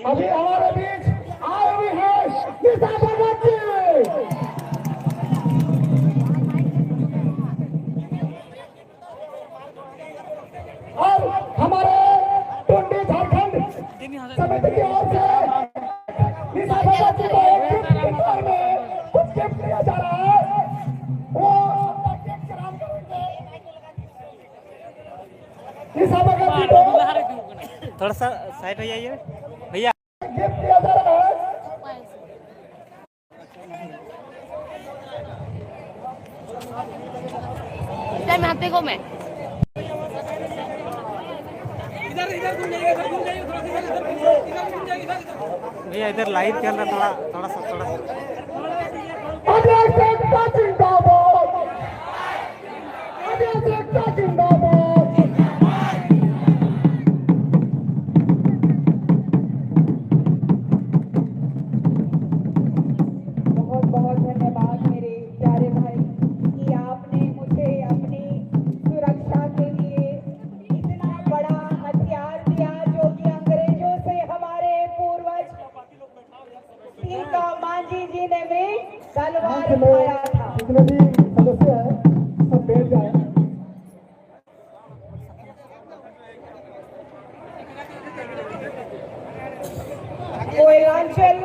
अभी हमारे बीच आए हुए हैं निशा भगत जी और हमारे टुंडी झारखंड समिति की ओर से निशा भगत जी को एक गिफ्ट के तौर में कुछ गिफ्ट दिया जा रहा है। वो निशा भगत जी को थोड़ा सा साइड हो जाइए भैया। गिफ्ट दिया जा रहा है। मैं हाथे को मैं इधर इधर घूम जाइए, इधर घूम जाइए, थोड़ा सा इधर घूम जाइए, इधर भैया इधर लाइव चल रहा, थोड़ा सा अभिषेकता जिंदाबाद, अभिषेकता जिंदाबाद। बहुत बहुत धन्यवाद मेरे प्यारे भाई कि आपने मुझे अपनी सुरक्षा के लिए इतना बड़ा हथियार दिया जो कि अंग्रेजों से हमारे पूर्वज का मांझी जी ने भी तलवार उठाया था। जितने भी सदस्य हैं सब बैठ जाए। कोयलांचल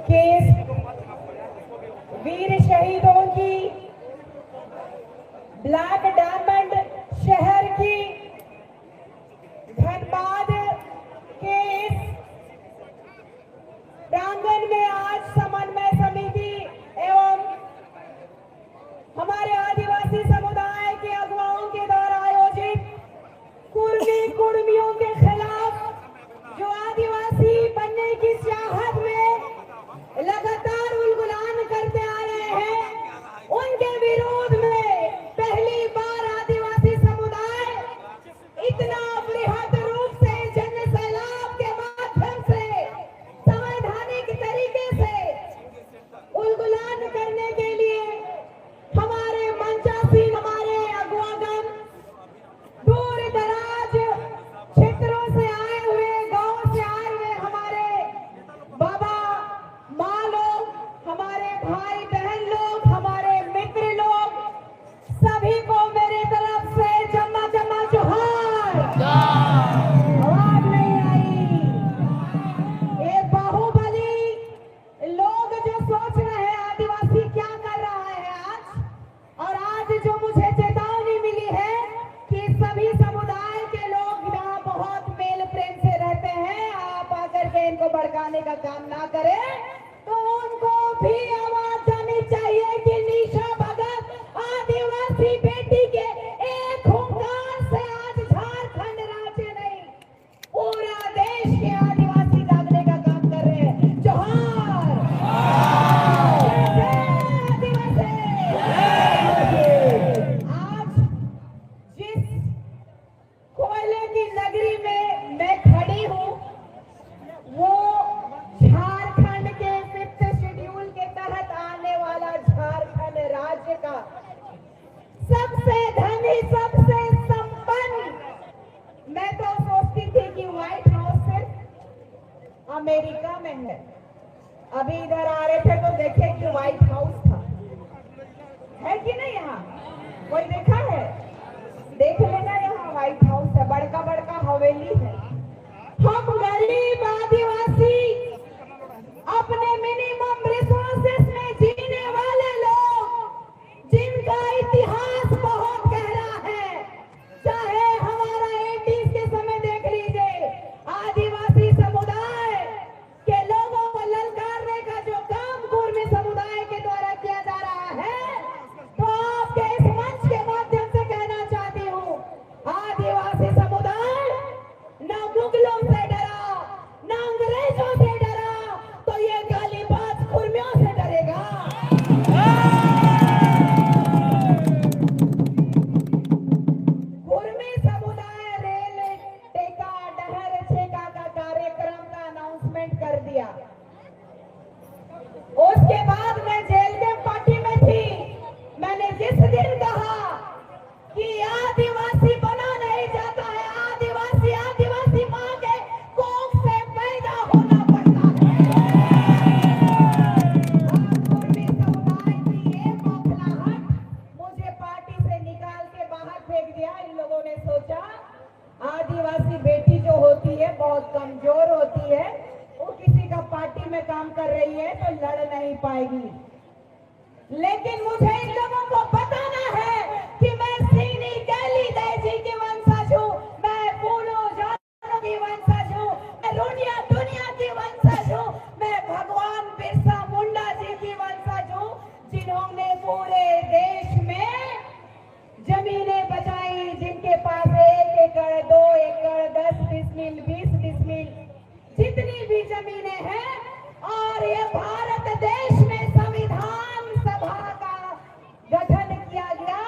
के वीर शहीदों की ब्लैक डायमंड शहर की धनबाद के इस प्रांगण में आज समन्वय समिति एवं हमारे आदिवासी समुदाय के अगुवाओं के द्वारा आयोजित कुर्मी कुर्मियों के खिलाफ जो आदिवासी बनने की चाहत में लगातार उलगुलान करते आ रहे हैं, उनके विरोध में पहली बार आदिवासी समुदाय इतना बृहद रूप से जन सैलाब के माध्यम से संवैधानिक तरीके से उलगुलान करने के लिए हमारे मंचासीन हमारे अगुवागण दूर दराज क्षेत्रों से आए हुए, गांव से आए हुए हमारे बाबा माँ लोग, हमारे भाई बहन लोग, हमारे मित्र लोग, सभी को मेरी तरफ से जम्मा जम्मा जोहार। आवाज नहीं आई। ये बाहुबली लोग जो सोच रहे हैं आदिवासी क्या कर रहा है आज, और आज जो मुझे चेतावनी मिली है कि सभी समुदाय के लोग यहाँ बहुत मेल प्रेम से रहते हैं, आप आकर के इनको भड़काने का काम ना करें, तो उनको भी आवाज जानी चाहिए कि निशा भगत आदिवासी बेटी के एक हुंकार से आज झारखंड राज्य नहीं पूरा देश के आदिवासी जागने का काम कर रहे हैं। जोहार। जय आदिवासी। आज जिस कोयले की नगरी में मैं खड़ी हूँ वो झारखंड के 5th शेड्यूल के तहत आने वाला झारखंड राज्य का सबसे धनी, सबसे संपन्न, मैं तो सोचती थी कि व्हाइट हाउस सिर्फ अमेरिका में है। अभी इधर आ रहे थे तो देखे कि व्हाइट हाउस था, है कि नहीं? यहाँ कोई देखा है? देख लेना, यहाँ व्हाइट हाउस है, बड़का बड़का हवेली है। हम गरीब आदिवासी अपने मिनिमम रिसोर्सेस में जीने वाले लोग, जिनका इतिहास बहुत गहरा है, चाहे हमारा 80s के समय देख लीजिए, आदिवासी समुदाय के लोगों को ललकारने का जो काम कुर्मी समुदाय के द्वारा किया जा रहा है, तो आपके इस मंच के माध्यम से कहना चाहती हूँ, आदिवासी समुदाय है, बहुत कमजोर होती है, वो किसी का पार्टी में काम कर रही है तो लड़ नहीं पाएगी। लेकिन मुझे इन लोगों को बताना है कि मैं सीनी कैली दैजी की वंशज हूँ, मैं फूलों जानों की वंशज हूँ, मैं दुनिया की वंशज हूँ, मैं भगवान बिरसा मुंडा जी की वंशज हूँ, जिन्होंने पूरे देश में जमीनें बचाई, जिनके पास 1 एकड़ 2 एकड़ 10 डिसमिल 20 डिसमिल जितनी भी जमीनें हैं। और ये भारत देश में संविधान सभा का गठन किया गया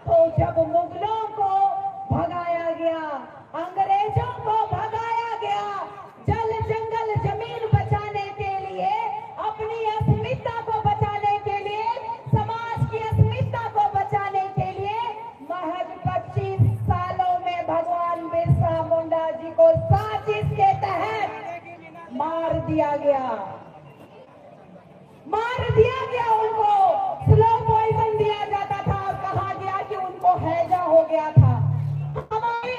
तो जब मुगलों को भगाया गया, अंग्रेजों को भगाया गया, जल जंगल जमीन बचाने के लिए, अपनी अस्मिता को बचाने के लिए, समाज की अस्मिता को बचाने के लिए महज 25 सालों में भगवान बिरसा मुंडा जी को साजिश के तहत मार दिया गया उनको स्लो पॉइजन दिया जाता था और कहा गया कि उनको हैजा हो गया था। हमारे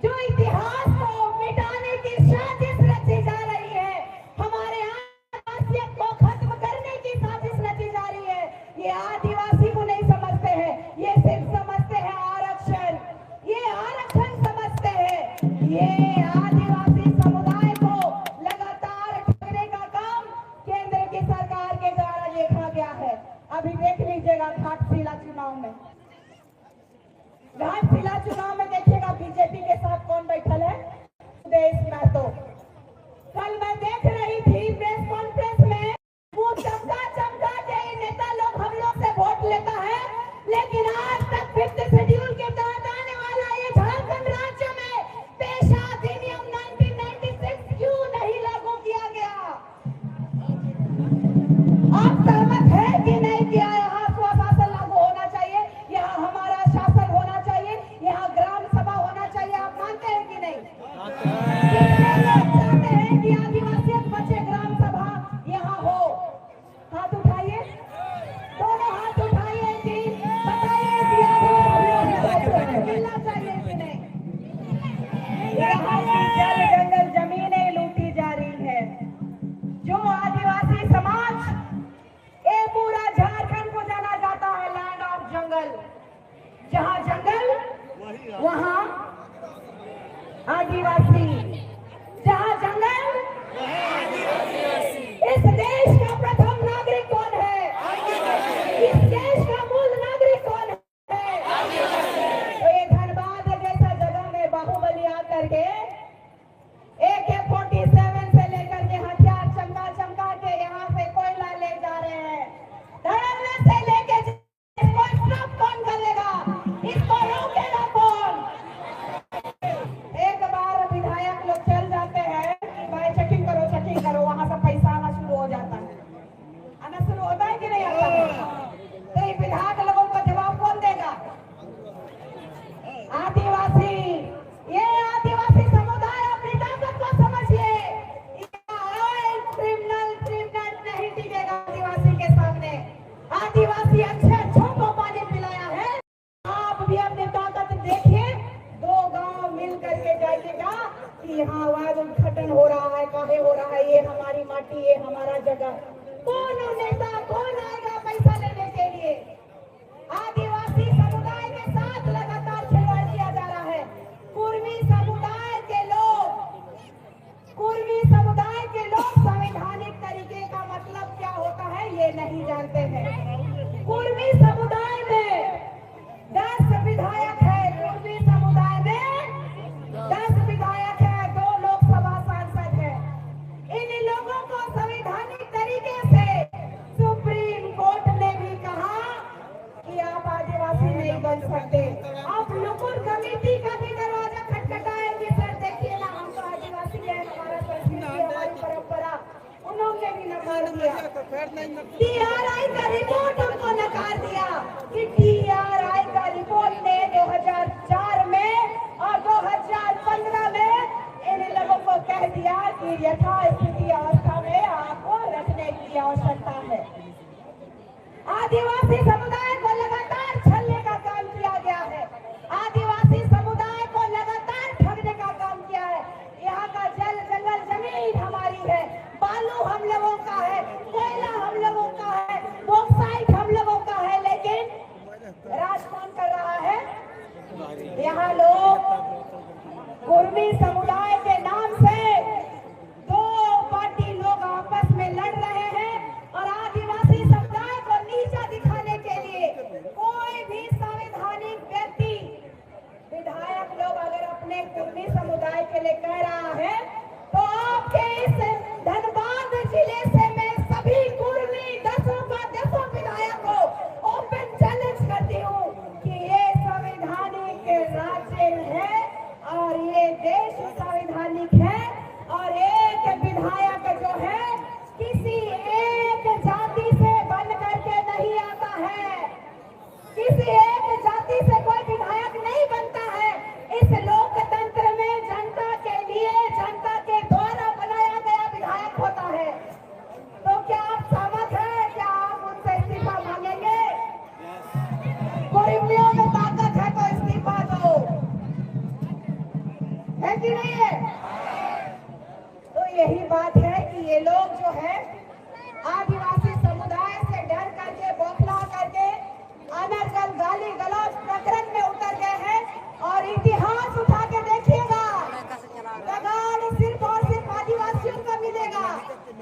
जो इतिहास को मिटाने की साजिश रची जा रही है, हमारे आदिवासियत को खत्म करने की साजिश रची जा रही है, ये आदिवासी को नहीं समझते हैं, ये सिर्फ समझते हैं आरक्षण, ये आरक्षण समझते हैं। ये आदिवासी समुदाय को लगातार ठगने का काम केंद्र की सरकार के द्वारा देखा गया है। अभी देख लीजिएगा घाटशिला चुनाव में देखिएगा बीजेपी के साथ कौन बैठल है, सुदेश महतो। कल मैं देख रही थी प्रेस कॉन्फ्रेंस में, वो चमका के नेता लोग हम लोग से वोट लेता है, लेकिन आज तक 5th शेड्यूल के तहत आने वाला ये झारखंड राज्य में पेशा अधिनियम 1996 क्यों नहीं लागू किया गया? आप सहमत है कि नहीं किया? यहाँ स्वशासन लागू होना चाहिए, यहाँ हमारा शासन होना चाहिए, यहाँ ग्राम सभा होना चाहिए। आप मानते हैं कि नहीं? कितने लोग चाहते हैं कि आदिवासी बचे, ग्राम सभा यहाँ हो? हाथ उठाइए, दोनों हाथ उठाइए कि बताइए कि आदिवासियों को मिलना चाहिए कि नहीं? यहाँ की जल जंगल जमीनें लूटी जा रही है। जो आदिवासी समाज, ये पूरा झारखंड को जाना जाता है लैंड ऑफ जंगल। जहाँ जंगल वहाँ आदिवासी, जहाँ जंगल। इस देश का प्रथम नागरिक कौन है? इस देश का मूल नागरिक कौन है? तो ये धनबाद जैसा जगह में बाहुबली आकर के AK-47 से लेकर के हथियार चमका के यहाँ से कोयला ले जा रहे हैं। धड़ल्ले से लेके इसको स्टॉप कौन करेगा? इसको रोकेगा कौन? एक बार विधायक लोग चल जाते हैं कि भाई चेकिंग करो, वहां से पैसा आना शुरू हो जाता है। आना शुरू होता है कि नहीं आता है? तो ये विधायक लोगों को जवाब कौन देगा? आदिवासी। ये आदिवासी समुदाय अपनी ताकत को समझिए। क्रिमिनल नहीं टिकेगा आदिवासी के सामने। आदिवासी अच्छों को पानी पिलाया है। आप भी अपनी ताकत देखिए, 2 गांव मिल करके जाइएगा कि यहाँ वाद उद्घाटन हो रहा है, काहे हो रहा है, ये हमारी माटी, ये हमारा जगह। कौन नेता, कौन आएगा पैसा लेने के लिए? आदिवासी समुदाय के साथ लगातार खिलवाड़ किया जा रहा है। कुर्मी समुदाय के लोग संवैधानिक तरीके का मतलब क्या होता है ये नहीं जानते हैं। कुर्मी समुदाय में 10 विधायक है, कुर्मी समुदाय में 10 विधायक है, 2 लोकसभा सांसद है। इन लोगों को संवैधानिक तरीके से सुप्रीम कोर्ट ने भी कहा कि आप आदिवासी नहीं बन सकते। आप नुकुर कमेटी का भी दरवाजा खटखटाएंगे, सर देखिए ना, हम तो आदिवासी है, हमारा संस्कृति, हमारी परंपरा, उन्होंने भी नकार दिया। TRI का रिपोर्ट उनको नकार दिया कि TRI का रिपोर्ट ने 2004 में और 2015 में इन लोगों को कह दिया कि यथास्थिति अवस्था में आपको रखने की आवश्यकता है। आदिवासी समुदाय को लगातार छलने का काम किया गया है। आदिवासी समुदाय को लगातार ठगने का काम किया है। यहाँ का कुर्मी समुदाय के नाम से दो पार्टी लोग आपस में लड़ रहे हैं और आदिवासी समुदाय को नीचा दिखाने के लिए कोई भी संवैधानिक व्यक्ति, विधायक लोग अगर अपने कुर्मी समुदाय के लिए कह रहा है तो आपके इस धनबाद जिले से मैं सभी कुर्मी दसों विधायक को ओपन चैलेंज करती हूँ कि ये संवैधानिक राज्य है और ये देश संवैधानिक है और एक विधायक जो है किसी एक जाति से बन करके नहीं आता है, किसी एक जाति से कोई विधायक नहीं बनता है। इस लोकतंत्र में जनता के लिए, जनता के द्वारा बनाया गया विधायक होता है। तो क्या आप सहमत हैं? क्या आप उनसे इस्तीफा मांगेंगे? कुर्मियों में ताकत है तो इस्तीफा दो, है कि नहीं है? तो यही बात है कि ये लोग जो है आदिवासी समुदाय से डर करके, बौखला करके अनर्गल गाली गलौज प्रकरण में उतर गए हैं और इतिहास उठा के देखिएगा, लगान सिर्फ और सिर्फ आदिवासियों का मिलेगा,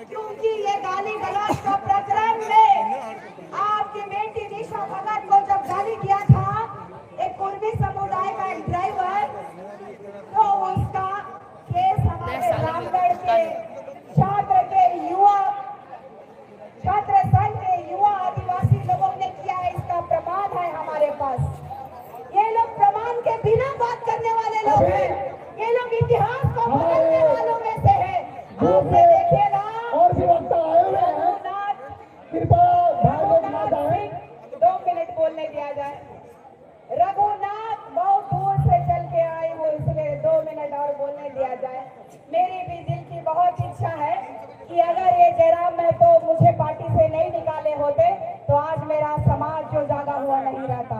क्योंकि ये गाली गलौज का प्रकरण में आपकी बेटी दिशा भगत को जब गाली दिया था एक कुर्मी समुदाय का एक ड्राइवर, तो उसका केस हमारे रामगढ़ के छात्र के युवा छात्र संघ के युवा आदिवासी लोगों ने किया है। इसका प्रमाण है हमारे पास। ये लोग प्रमाण के बिना बात करने वाले लोग हैं, ये लोग इतिहास को बदलने वालों में से है। आपने देखिएगा और भी वक्ता आए हुए हैं, कृपया भाई लोग ना जाएं। 2 मिनट बोलने दिया जाए। रघुनाथ बहुत दूर से चल के आए हो, इसलिए 2 मिनट और बोलने दिया जाए। मेरी भी दिल की बहुत इच्छा है कि अगर ये जयराम महतो मुझे पार्टी से नहीं निकाले होते तो आज मेरा समाज जो जागा हुआ नहीं रहता।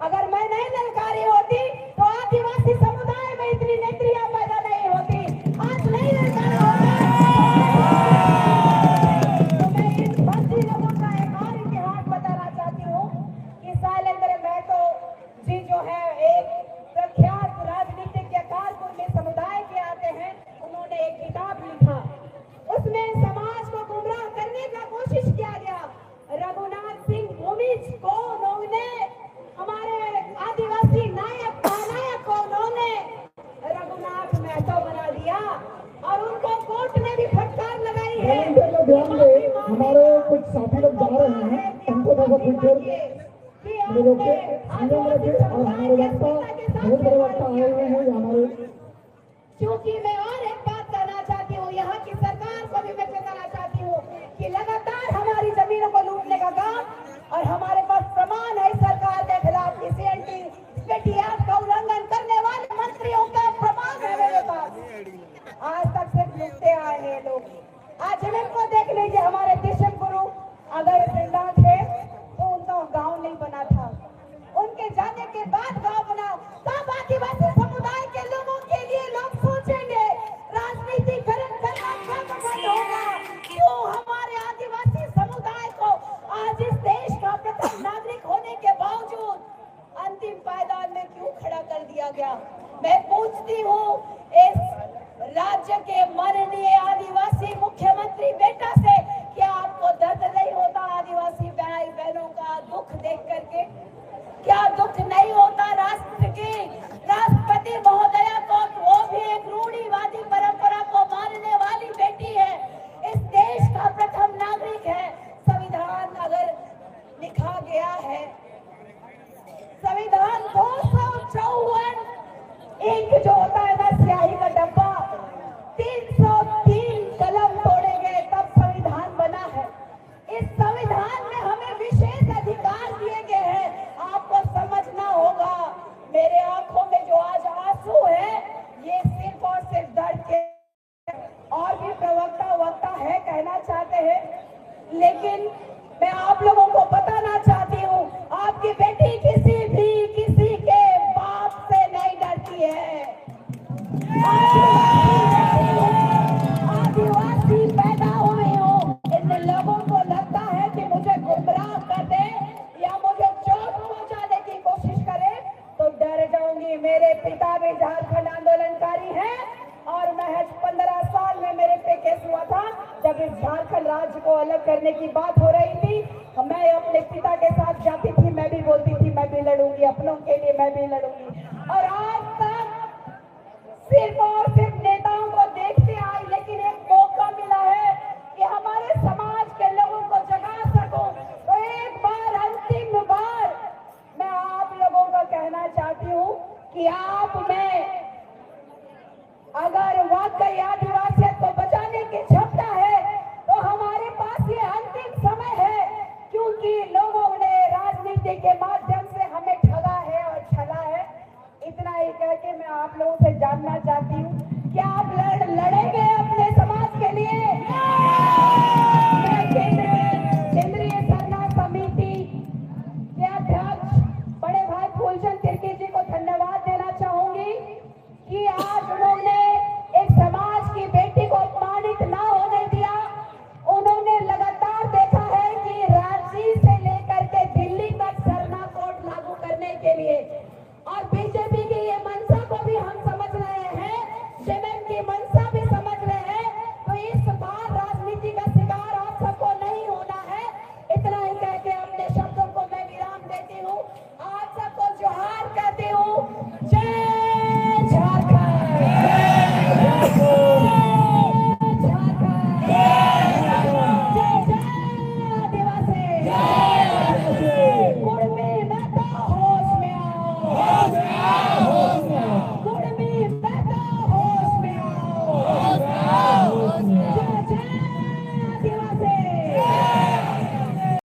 अगर मैं नहीं ललकारी होती तो आदिवासी समुदाय में इतनी नेत्रियां पैदा नहीं होती। आज नहीं ललकारा होता तो मैं इन फर्जी लोगों का एक और इतिहास बताना चाहती हूँ कि शैलेंद्र महतो जी जो है एक प्रख्यात राजनीतिज्ञकार कुर्मी समुदाय के आते हैं। उन्होंने एक किताब लिखा, उसमें समाज को गुमराह करने का कोशिश किया गया। रघुनाथ सिंह भूमिज को उन्होंने, हमारे आदिवासी नायक महानायक को उन्होंने रघुनाथ महतो बना दिया और उनको कोर्ट ने भी फटकार लगाई है। ध्यान दें, हमारे कुछ साथी लोग जा रहे हैं, उनको थोड़ा पीछे लोग के संयम रखें और हमारे वक्ता बहुत बड़े वक्ता आए हुए हैं हमारे। क्योंकि मैं और एक बात कहना चाहती हूँ, यहाँ की सरकार को भी मैं बताना चाहती हूँ कि लगातार हमारी जमीनों को लूटने का काम और हमारे पास प्रमाण है सरकार के खिलाफ की CNT एक्ट का उल्लंघन करने वाले मंत्रियों का प्रमाण है मेरे पास। आज तक सिर्फ लूटते आए हैं लोग। आज इनको देख लीजिए, हमारे दिशम गुरु अगर जिंदा थे तो उनका गांव नहीं बना था, उनके जाने के बाद गांव बना। तब आदिवासी समुदाय के लोगों के लिए लोग सोचेंगे राजनीतिकरण करना कब बंद होगा। क्यों हमारे आदिवासी समुदाय को आज इस देश का प्रथम नागरिक होने के बावजूद अंतिम पायदान में क्यों खड़ा कर दिया गया? मैं पूछती हूँ इस राज्य के माननीय आदिवासी मुख्यमंत्री बेटा से, क्या आपको दर्द नहीं होता आदिवासी भाई बहनों का दुख देख करके? क्या दुख नहीं होता राष्ट्र की को अलग करने की बात हो रही थी। मैं अपने पिता के साथ जाती थी, मैं भी बोलती थी मैं भी लड़ूंगी, अपनों के लिए मैं भी लड़ूंगी। और आज तक सिर्फ और सिर्फ नेताओं को देखते आई, लेकिन एक मौका मिला है कि हमारे समाज के लोगों को जगा सकूं। तो एक बार, अंतिम बार मैं आप लोगों को कहना चाहती हूँ कि आप में अगर वाकई आदिवासियत को बचाने की क्षमता है तो हमारे पास ये अंतिम समय है, क्योंकि लोगों ने राजनीति के माध्यम से हमें ठगा है और छला है। इतना ही कह के मैं आप लोगों से जानना चाहती हूँ कि आप लड़ेंगे अपने समाज के लिए। मैं केंद्रीय सरना समिति के अध्यक्ष बड़े भाई फूलचंद तिर्की जी को धन्यवाद देना चाहूंगी कि आज उन्होंने एक समाज की बेटी को अपमानित ना होने दिया। उन्होंने लगातार देखा है कि रांची से लेकर के दिल्ली तक सरना कोड लागू करने के लिए, और बीजेपी की ये मंशा को भी हम समझ रहे हैं, शिविर की मंशा